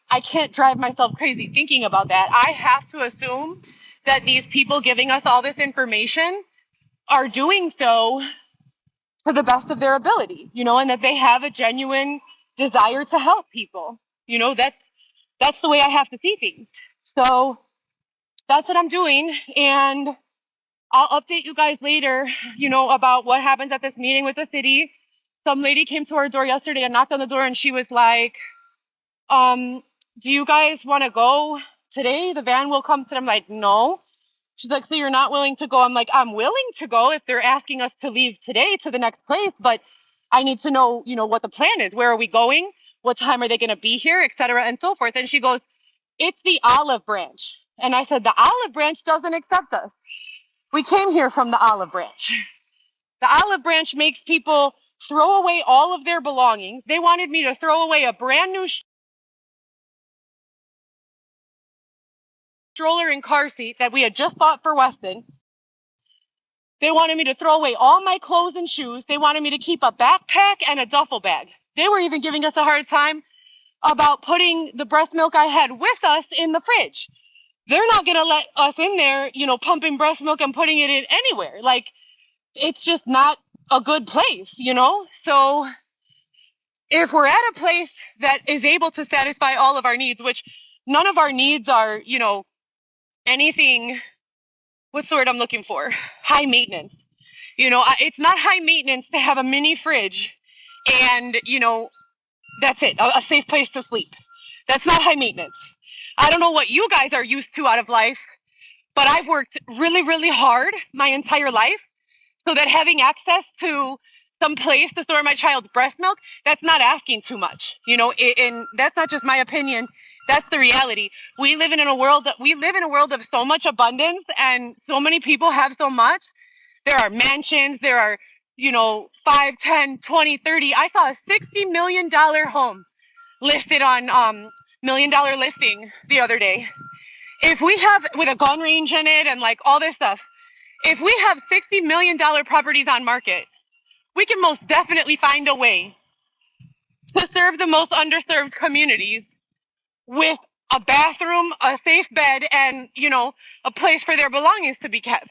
I can't drive myself crazy thinking about that. I have to assume that these people giving us all this information are doing so to the best of their ability, and that they have a genuine desire to help people. That's the way I have to see things. So that's what I'm doing. And I'll update you guys later, about what happens at this meeting with the city. Some lady came to our door yesterday and knocked on the door, and she was like, do you guys want to go today? The van will come today. I'm like, no. She's like, so you're not willing to go? I'm like, I'm willing to go if they're asking us to leave today to the next place, but I need to know, what the plan is. Where are we going? What time are they going to be here, et cetera, and so forth. And she goes, it's the olive branch. And I said, the olive branch doesn't accept us. We came here from the olive branch. The olive branch makes people throw away all of their belongings. They wanted me to throw away a brand new stroller and car seat that we had just bought for Weston. They wanted me to throw away all my clothes and shoes. They wanted me to keep a backpack and a duffel bag. They were even giving us a hard time about putting the breast milk I had with us in the fridge. They're not going to let us in there, pumping breast milk and putting it in anywhere. Like, it's just not a good place, So if we're at a place that is able to satisfy all of our needs, which none of our needs are, anything, what's the word I'm looking for? High maintenance. It's not high maintenance to have a mini fridge and, that's it, a safe place to sleep. That's not high maintenance. I don't know what you guys are used to out of life, but I've worked really, really hard my entire life so that having access to some place to store my child's breast milk, that's not asking too much, and that's not just my opinion. That's the reality. We live in a world of so much abundance, and so many people have so much. There are mansions, there are, 5, 10, 20, 30. I saw a $60 million home listed on $1 million listing the other day. If we have, with a gun range in it and like all this stuff, if we have $60 million properties on market, we can most definitely find a way to serve the most underserved communities with a bathroom, a safe bed, and, a place for their belongings to be kept.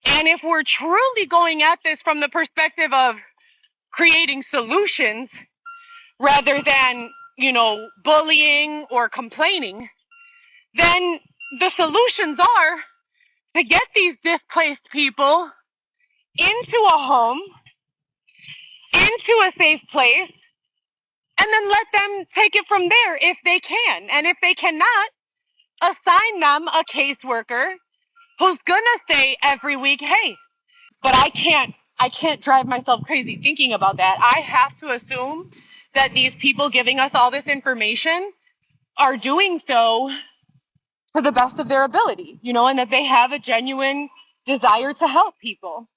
And if we're truly going at this from the perspective of creating solutions rather than, bullying or complaining, then the solutions are to get these displaced people into a home, into a safe place, and then let them take it from there if they can. And if they cannot, assign them a caseworker who's gonna say every week, hey, but I can't drive myself crazy thinking about that. I have to assume that these people giving us all this information are doing so to the best of their ability, and that they have a genuine desire to help people.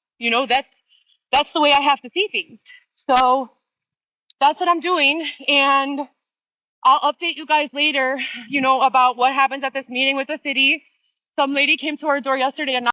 That's the way I have to see things. So that's what I'm doing. And I'll update you guys later, about what happens at this meeting with the city. Some lady came to our door yesterday and